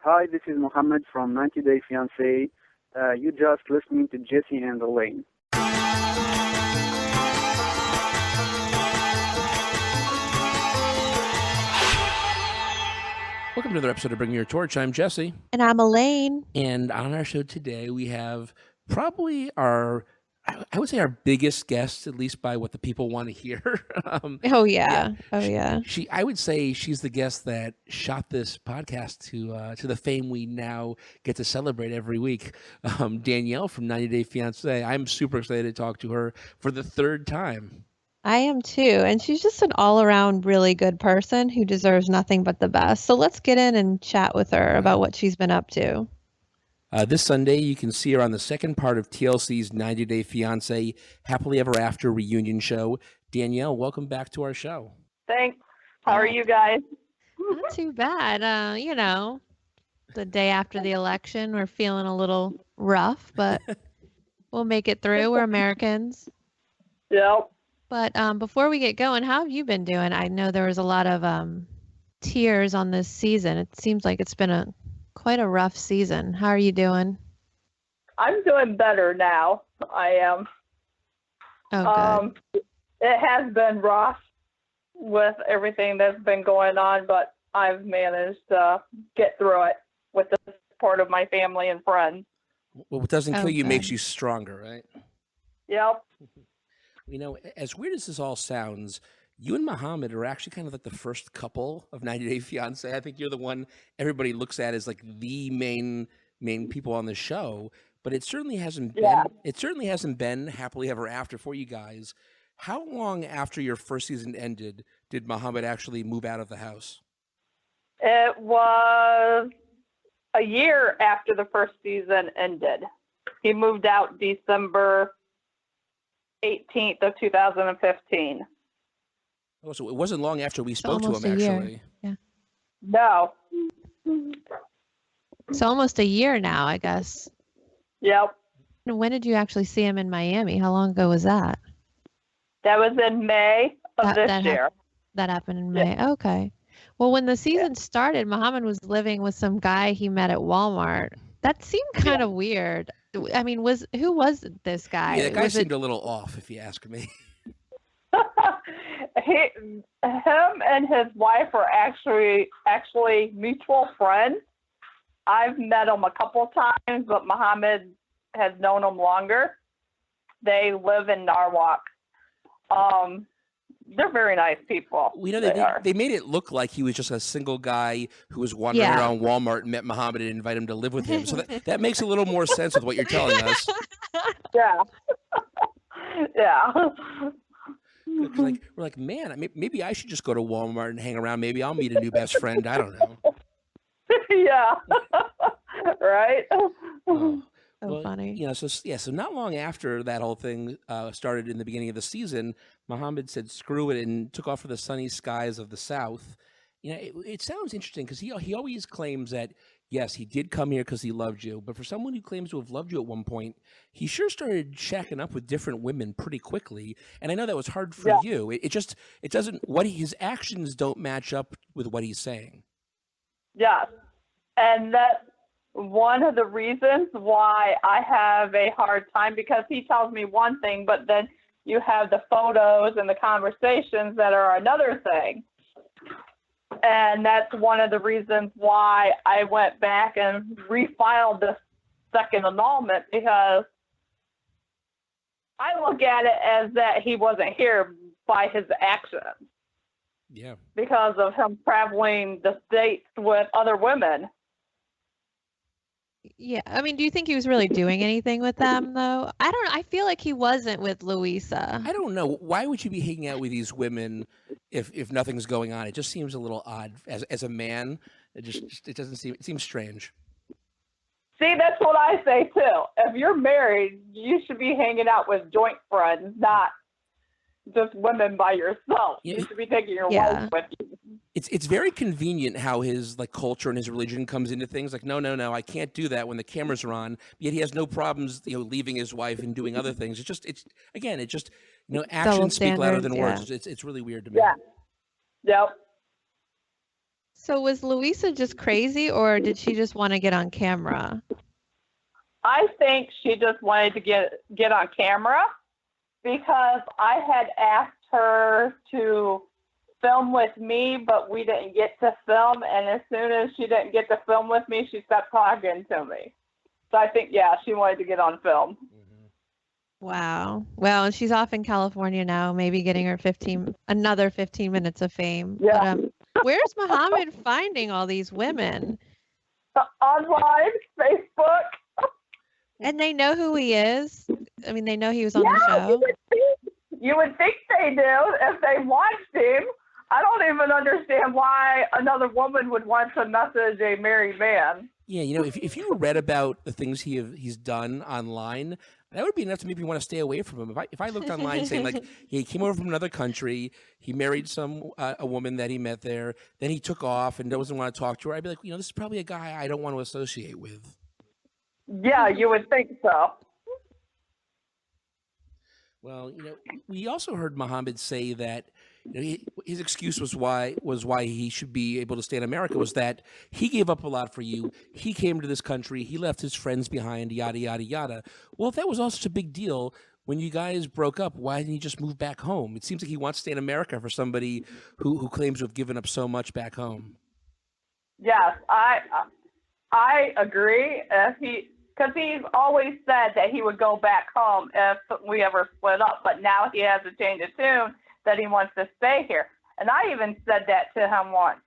Hi, this is Mohamed from 90 Day Fiancé. You just listening to Jesse and Elaine. Welcome to another episode of Bring Your Torch. I'm Jesse. And I'm Elaine. And on our show today, we have probably I would say our biggest guest, at least by what the people want to hear. Oh yeah. I would say she's the guest that shot this podcast to the fame we now get to celebrate every week. Danielle from 90 Day Fiancé. I'm super excited to talk to her for the third time. I am too. And she's just an all-around really good person who deserves nothing but the best. So let's get in and chat with her about what she's been up to. This Sunday, you can see her on the second part of TLC's 90 Day Fiancé Happily Ever After reunion show. Danielle, welcome back to our show. Thanks. How are you guys? Not too bad. The day after the election, we're feeling a little rough, but we'll make it through. We're Americans. Yep. But before we get going, how have you been doing? I know there was a lot of tears on this season. It seems like it's been quite a rough season. How are you doing? I'm doing better now. I am. Oh, good. It has been rough with everything that's been going on, but I've managed to get through it with the support of my family and friends. Well, what doesn't kill you makes you stronger, right? Yep. You know, as weird as this all sounds, you and Mohamed are actually kind of like the first couple of 90 Day Fiancé. I think you're the one everybody looks at as like the main people on the show, but it certainly hasn't been. It certainly hasn't been happily ever after for you guys. How long after your first season ended did Mohamed actually move out of the house? It was a year after the first season ended. He moved out December 18th of 2015. Oh, so it wasn't long after we spoke to him, actually. Yeah. No. It's almost a year now, I guess. Yep. When did you actually see him in Miami? How long ago was that? That was in May of this year. That happened in May. Yeah. Okay. Well, when the season started, Mohamed was living with some guy he met at Walmart. That seemed kind of weird. I mean, who was this guy? Yeah, that guy seemed a little off, if you ask me. Him and his wife are actually mutual friends. I've met them a couple times, but Mohamed has known them longer. They live in Norwalk. They're very nice people. We know they made it look like he was just a single guy who was wandering around Walmart and met Mohamed and invited him to live with him. So that makes a little more sense with what you're telling us. Yeah. Yeah. We're like, man, maybe I should just go to Walmart and hang around. Maybe I'll meet a new best friend. I don't know. Yeah. Right. So funny. You know, so not long after that whole thing started in the beginning of the season, Mohamed said, screw it, and took off for the sunny skies of the South. You know, it sounds interesting because he always claims that, yes, he did come here because he loved you. But for someone who claims to have loved you at one point, he sure started shacking up with different women pretty quickly. And I know that was hard for you. It doesn't, his actions don't match up with what he's saying. Yes. And that's one of the reasons why I have a hard time, because he tells me one thing, but then you have the photos and the conversations that are another thing. And that's one of the reasons why I went back and refiled this second annulment, because I look at it as that he wasn't here by his actions. Yeah. Because of him traveling the states with other women. Yeah. I mean, do you think he was really doing anything with them, though? I don't know. I feel like he wasn't with Louisa. I don't know. Why would you be hanging out with these women if nothing's going on? It just seems a little odd as a man. It seems strange. See, that's what I say too. If you're married, you should be hanging out with joint friends, not just women by yourself. You should be taking your wife with you. It's very convenient how his culture and his religion comes into things. Like, no, I can't do that when the cameras are on. Yet he has no problems, leaving his wife and doing other things. Actions speak louder than words. It's really weird to me. Yeah. Yep. So was Louisa just crazy, or did she just want to get on camera? I think she just wanted to get on camera because I had asked her to film with me, but we didn't get to film. And as soon as she didn't get to film with me, she stopped talking to me. So I think, yeah, she wanted to get on film. Wow. Well, and she's off in California now, maybe getting her another 15 minutes of fame. Yeah. But where's Mohamed finding all these women? Online, Facebook. And they know who he is? I mean, they know he was on the show? You would think they do if they watched him. I don't even understand why another woman would want to message a married man. Yeah, you know, if you read about the things he's done online, that would be enough to make me want to stay away from him. If I looked online saying like he came over from another country, he married a woman that he met there, then he took off and doesn't want to talk to her, I'd be like, you know, this is probably a guy I don't want to associate with. Yeah, you would think so. Well, you know, we also heard Mohamed say that, you know, his excuse was why he should be able to stay in America was that he gave up a lot for you. He came to this country. He left his friends behind, yada, yada, yada. Well, if that was all such a big deal, when you guys broke up, why didn't he just move back home? It seems like he wants to stay in America for somebody who claims to have given up so much back home. Yes, I agree. Because he's always said that he would go back home if we ever split up, but now he has a change of tune that he wants to stay here. And I even said that to him once.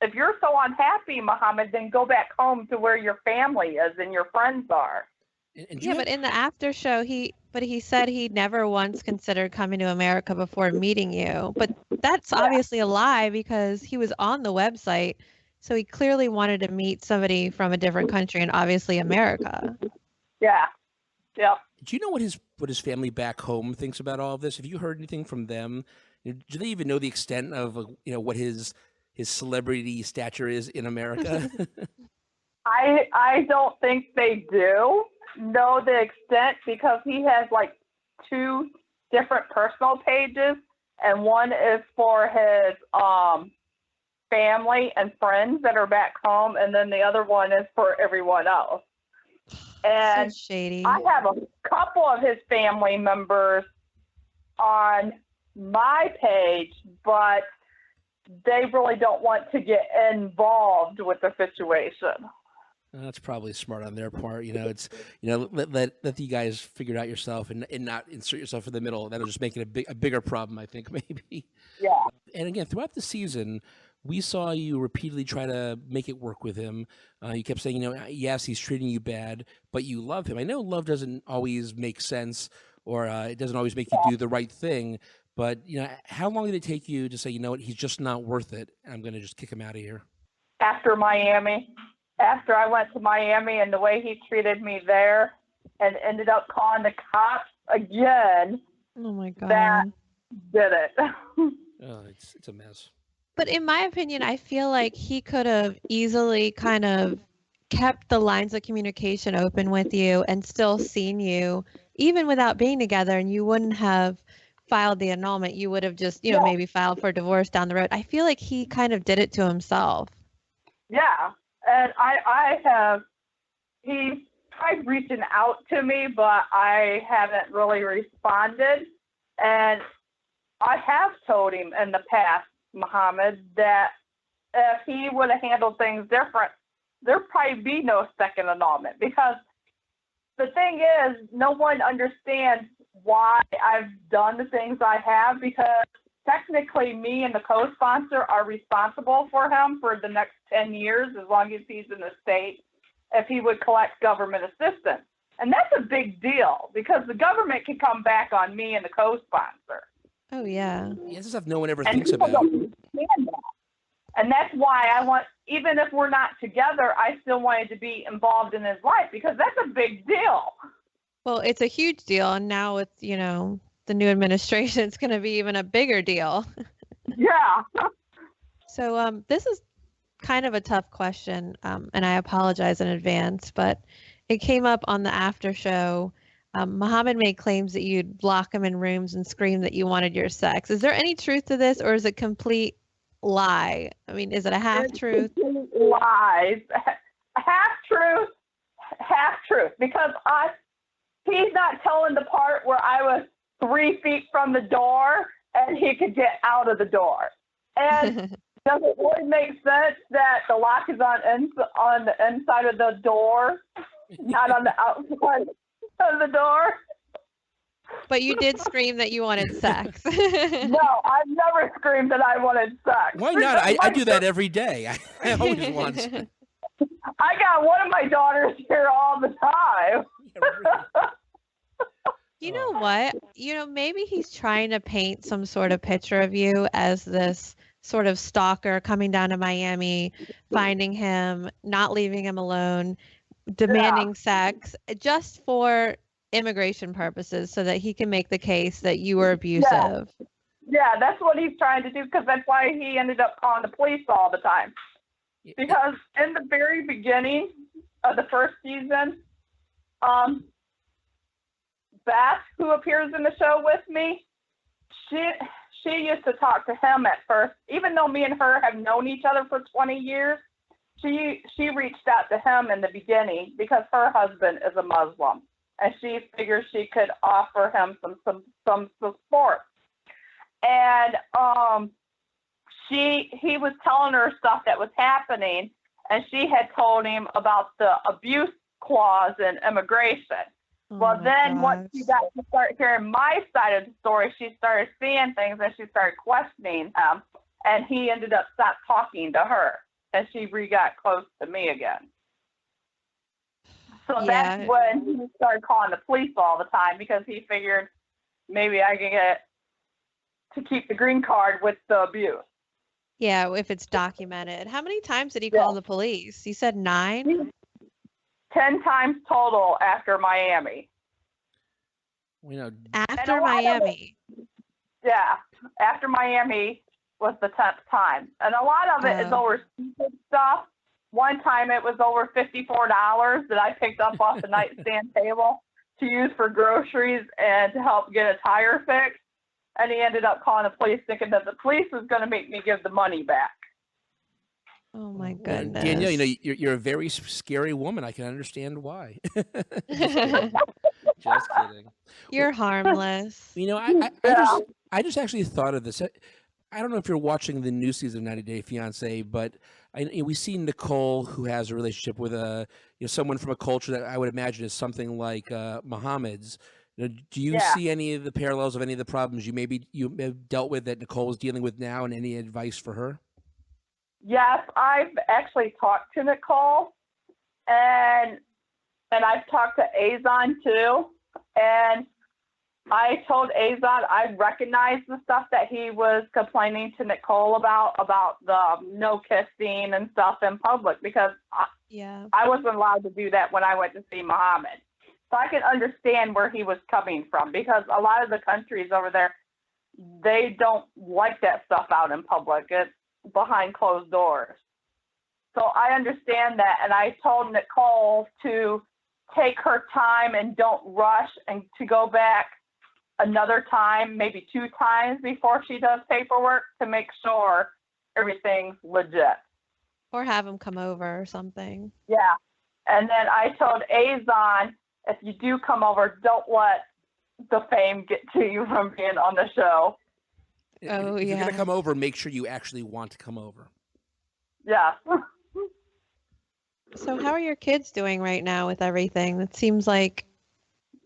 If you're so unhappy, Mohamed, then go back home to where your family is and your friends are. Yeah, but in the after show, he said he never once considered coming to America before meeting you. But that's obviously a lie because he was on the website. So he clearly wanted to meet somebody from a different country and obviously America. Yeah. Yeah. Do you know what his family back home thinks about all of this? Have you heard anything from them? Do they even know the extent of what his celebrity stature is in America? I don't think they do know the extent because he has like 2 different personal pages, and one is for his family and friends that are back home, and then the other one is for everyone else. And so shady. I have a couple of his family members on my page, but they really don't want to get involved with the situation. That's probably smart on their part. It's let you guys figure it out yourself and not insert yourself in the middle. That'll just make it a bigger problem, I think, maybe. Yeah. And again, throughout the season, we saw you repeatedly try to make it work with him. You kept saying, yes, he's treating you bad, but you love him. I know love doesn't always make sense, or it doesn't always make you do the right thing. But how long did it take you to say, you know what, he's just not worth it, and I'm going to just kick him out of here? After Miami. After I went to Miami and the way he treated me there and ended up calling the cops again. Oh my God. That did it. Oh, it's a mess. But in my opinion, I feel like he could have easily kind of kept the lines of communication open with you and still seen you even without being together, and you wouldn't have filed the annulment. You would have just, maybe filed for divorce down the road. I feel like he kind of did it to himself. Yeah. And he tried reaching out to me, but I haven't really responded. And I have told him in the past, Mohamed, that if he would have handled things different, there'd probably be no second annulment. Because the thing is, no one understands why I've done the things I have, because technically me and the co-sponsor are responsible for him for the next 10 years, as long as he's in the state, if he would collect government assistance. And that's a big deal because the government can come back on me and the co-sponsor. Oh, yeah. Yeah, this is stuff no one ever And thinks people about. don't understand that. And that's why I want, even if we're not together, I still wanted to be involved in his life because that's a big deal. Well, it's a huge deal. And now with, the new administration, it's going to be even a bigger deal. Yeah. So this is kind of a tough question, and I apologize in advance, but it came up on the after show. Mohamed made claims that you'd lock him in rooms and scream that you wanted your sex. Is there any truth to this, or is it complete lie? I mean, is it a half truth? Lies. Half truth, half truth. Because he's not telling the part where I was 3 feet from the door and he could get out of the door. And does it really make sense that the lock is on the inside of the door, not on the outside of the door? But you did scream that you wanted sex. No, I've never screamed that I wanted sex. Why not? I do that every day. I always want sex. I got one of my daughters here all the time. Yeah, really. You know what? Maybe he's trying to paint some sort of picture of you as this sort of stalker coming down to Miami, finding him, not leaving him alone, demanding sex, just for immigration purposes so that he can make the case that you were abusive. Yeah, that's what he's trying to do, because that's why he ended up calling the police all the time. Because in the very beginning of the first season, Beth, who appears in the show with me, she used to talk to him at first. Even though me and her have known each other for 20 years, she reached out to him in the beginning because her husband is a Muslim, and she figured she could offer him some support. And he was telling her stuff that was happening, and she had told him about the abuse clause in immigration. Well, then once she got to start hearing my side of the story, she started seeing things and she started questioning him, and he ended up stopped talking to her, and she got close to me again. So that's when he started calling the police all the time, because he figured maybe I could get to keep the green card with the abuse. Yeah, if it's documented. How many times did he call the police? You said 9? 10 times total after Miami. After Miami. After Miami was the 10th time. And a lot of it is over stupid stuff. One time it was over $54 that I picked up off the nightstand table to use for groceries and to help get a tire fixed. And he ended up calling the police, thinking that the police was going to make me give the money back. Oh my goodness. Danielle, you're a very scary woman. I can understand why. Just kidding. You're harmless. I just actually thought of this. I don't know if you're watching the new season of 90 Day Fiancé, but we see Nicole, who has a relationship with someone from a culture that I would imagine is something like Mohamed's. Do you see any of the parallels of any of the problems you have dealt with that Nicole is dealing with now, and any advice for her? Yes, I've actually talked to Nicole, and I've talked to Azan too. And I told Azan I recognized the stuff that he was complaining to Nicole about the no kissing and stuff in public, because I wasn't allowed to do that when I went to see Mohamed. So I can understand where he was coming from, because a lot of the countries over there, they don't like that stuff out in public. It's behind closed doors. So I understand that, and I told Nicole to take her time and don't rush, and to go back another time, maybe 2 times before she does paperwork, to make sure everything's legit. Or have him come over or something. Yeah. And then I told Azan, if you do come over, don't let the fame get to you from being on the show. If you're going to come over, make sure you actually want to come over. Yeah. So how are your kids doing right now with everything? It seems like,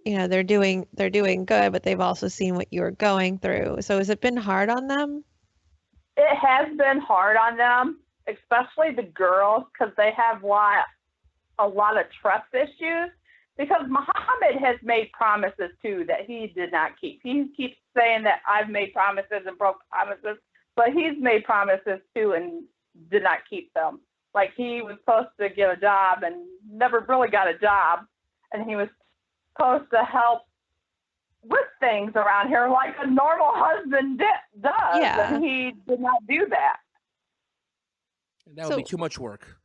they're doing good, but they've also seen what you're going through. So has it been hard on them? It has been hard on them, especially the girls, because they have a lot of trust issues. Because Mohamed has made promises too that he did not keep. He keeps saying that I've made promises and broke promises, but he's made promises too and did not keep them. Like, he was supposed to get a job and never really got a job, and he was supposed to help with things around here like a normal husband does, and he did not do that. That would be too much work.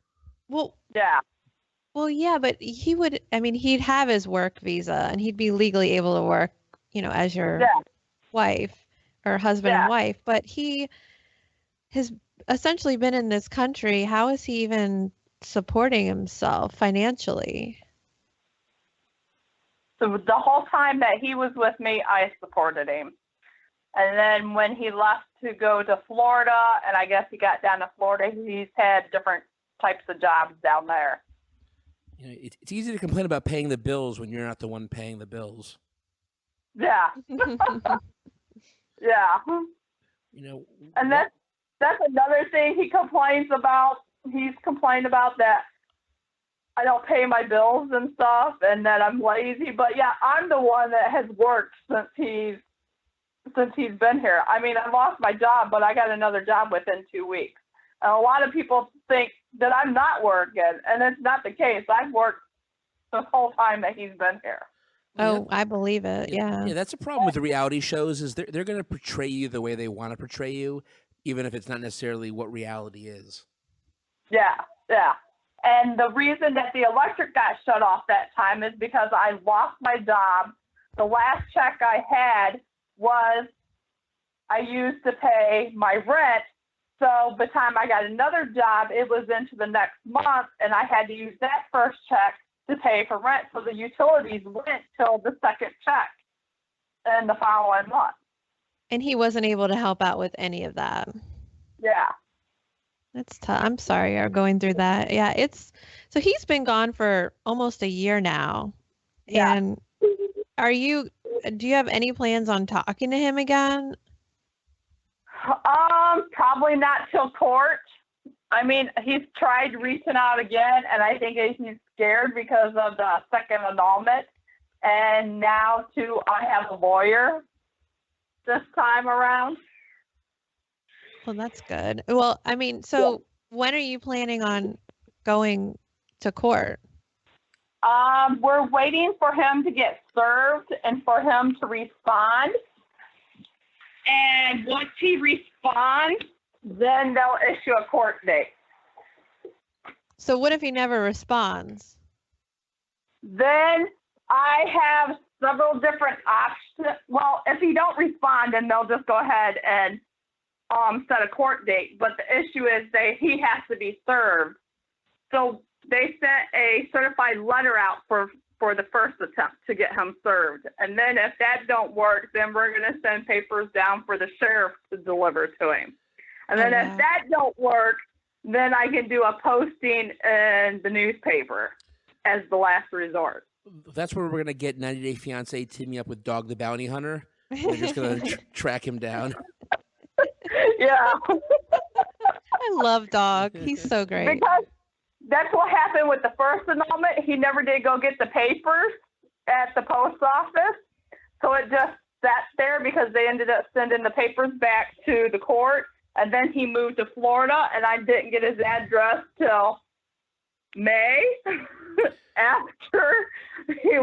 Well, yeah. Well, yeah, but he'd have his work visa, and he'd be legally able to work, as your wife or husband and wife. But essentially been in this country. How is he even supporting himself financially? So the whole time that he was with me, I supported him. And then when he left to go to Florida, and I guess he got down to Florida, he's had different types of jobs down there. You know, it's easy to complain about paying the bills when you're not the one paying the bills. Yeah. Yeah. You know, And that's another thing he complains about. He's complained about that I don't pay my bills and stuff, and that I'm lazy. But yeah, I'm the one that has worked since he's been here. I mean, I lost my job, but I got another job within 2 weeks. And a lot of people think that I'm not working, and it's not the case. I've worked the whole time that he's been here. Oh, I believe it. Yeah. Yeah, that's a problem with the reality shows is they're going to portray you the way they want to portray you, even if it's not necessarily what reality is. Yeah, yeah. And the reason that the electric got shut off that time is because I lost my job. The last check I had was I used to pay my rent. So by the time I got another job, it was into the next month, and I had to use that first check to pay for rent. So the utilities went till the second check in the following month. And he wasn't able to help out with any of that. Yeah. That's tough. I'm sorry you're going through that. Yeah, so he's been gone for almost a year now. Yeah. And do you have any plans on talking to him again? Probably not till court. I mean, he's tried reaching out again, and I think he's scared because of the second annulment. And now, too, I have a lawyer this time around. Well, that's good. Well, I mean, so when are you planning on going to court? We're waiting for him to get served and for him to respond. And once he responds, then they'll issue a court date. So what if he never responds? Then I have several different options. Well, if he don't respond, then they'll just go ahead and set a court date. But the issue is he has to be served. So they sent a certified letter out for the first attempt to get him served. And then if that don't work, then we're going to send papers down for the sheriff to deliver to him. And then if that don't work, then I can do a posting in the newspaper as the last resort. That's where we're going to get 90 Day Fiance teaming up with Dog the Bounty Hunter. They're just going to track him down. Yeah. I love Dog. He's so great. Because that's what happened with the first annulment. He never did go get the papers at the post office. So it just sat there because they ended up sending the papers back to the court. And then he moved to Florida, and I didn't get his address till May after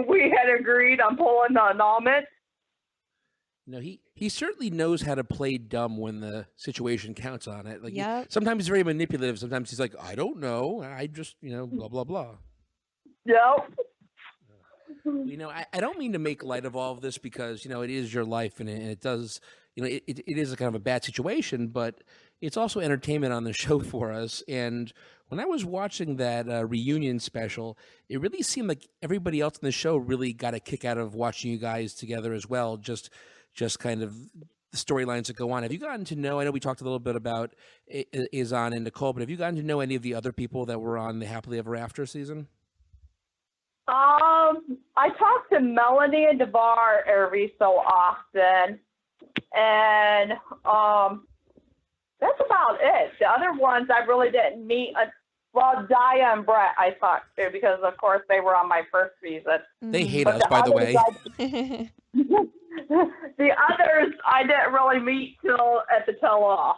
we had agreed on pulling the annulment. No, he certainly knows how to play dumb when the situation counts on it. Like sometimes he's very manipulative. Sometimes he's like, I don't know. I just, blah, blah, blah. Yep. I don't mean to make light of all of this because, it is your life and it does, it is a kind of a bad situation, but it's also entertainment on the show for us. And when I was watching that reunion special, it really seemed like everybody else in the show really got a kick out of watching you guys together as well. Just kind of the storylines that go on. Have you gotten to know, I know we talked a little bit about Izan and Nicole, but have you gotten to know any of the other people that were on the Happily Ever After season? I talk to Melanie and DeVar every so often, and that's about it. The other ones I really didn't meet. Well, Daya and Brett I talked to because, of course, they were on my first season. They hate us, by the way. The others I didn't really meet till at the tell-off.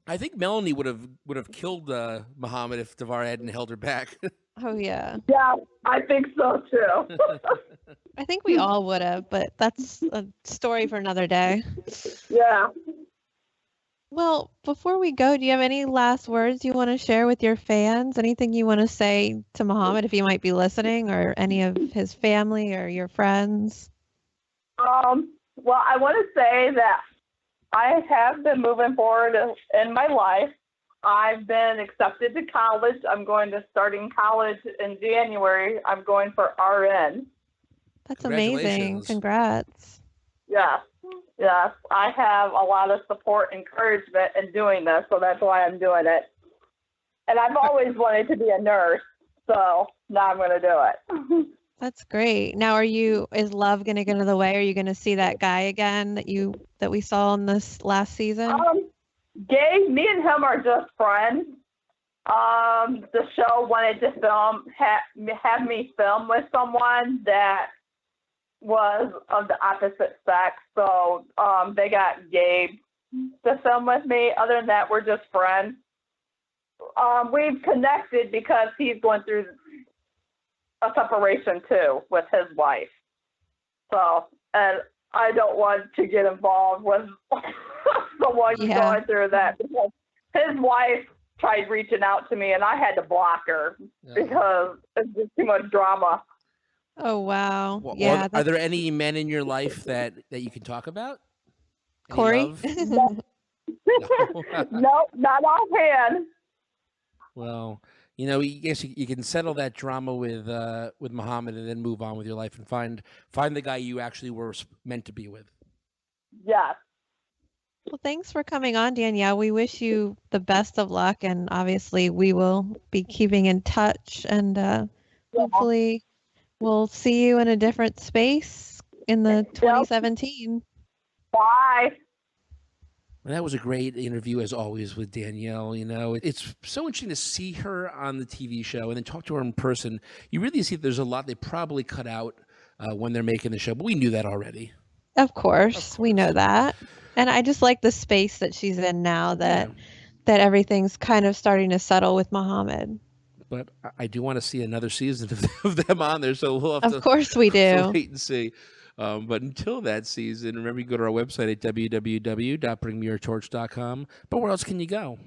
I think Melanie would have killed Mohamed if DeVar hadn't held her back. Oh, yeah. Yeah, I think so, too. I think we all would have, but that's a story for another day. Yeah. Well, before we go, do you have any last words you want to share with your fans? Anything you want to say to Mohamed if he might be listening, or any of his family or your friends? Well, I want to say that I have been moving forward in my life. I've been accepted to college. I'm going to starting college in January. I'm going for RN. That's amazing. Congratulations. Congrats. Yes, yes. I have a lot of support, encouragement in doing this, so that's why I'm doing it. And I've always wanted to be a nurse, so now I'm going to do it. That's great. Now, is love going to get in the way? Are you going to see that guy again that we saw in this last season? Gabe, me and him are just friends. The show wanted to have me film with someone that was of the opposite sex, so they got Gabe to film with me. Other than that, we're just friends. We've connected because he's going through a separation too with his wife. So, and I don't want to get involved with someone going through that, because his wife tried reaching out to me and I had to block her because it's just too much drama. Oh, wow. Well, Yeah. are there any men in your life that you can talk about? Any Corey? love? No. No, not offhand. Well, I guess you can settle that drama with Mohamed and then move on with your life and find the guy you actually were meant to be with. Yes. Well, thanks for coming on, Danielle. We wish you the best of luck, and obviously we will be keeping in touch, and hopefully we'll see you in a different space in the 2017. Bye. Well, that was a great interview, as always, with Danielle. It's so interesting to see her on the TV show and then talk to her in person. You really see that there's a lot they probably cut out when they're making the show, but we knew that already. Of course, we know that. And I just like the space that she's in now, that everything's kind of starting to settle with Mohamed. But I do want to see another season of them on there, so we'll have Of course we do. wait and see. But until that season, remember, you go to our website at www.bringmeyourtorch.com. But where else can you go?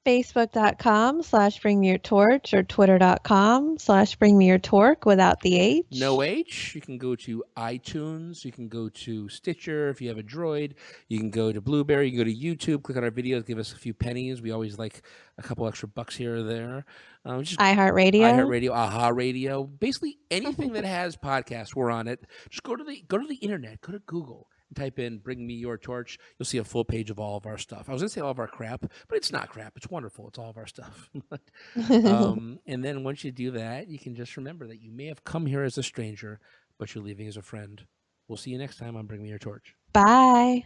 Facebook.com/bringmeyourtorch or Twitter.com/bringmeyourtorch without the H. No H. You can go to iTunes. You can go to Stitcher if you have a Droid. You can go to Blueberry. You can go to YouTube. Click on our videos. Give us a few pennies. We always like a couple extra bucks here or there. iHeartRadio. Aha Radio. Basically anything that has podcasts, we're on it. Just go to the internet. Go to Google. And type in "Bring Me Your Torch." You'll see a full page of all of our stuff. I was going to say all of our crap, but it's not crap. It's wonderful. It's all of our stuff. And then once you do that, you can just remember that you may have come here as a stranger, but you're leaving as a friend. We'll see you next time on Bring Me Your Torch. Bye.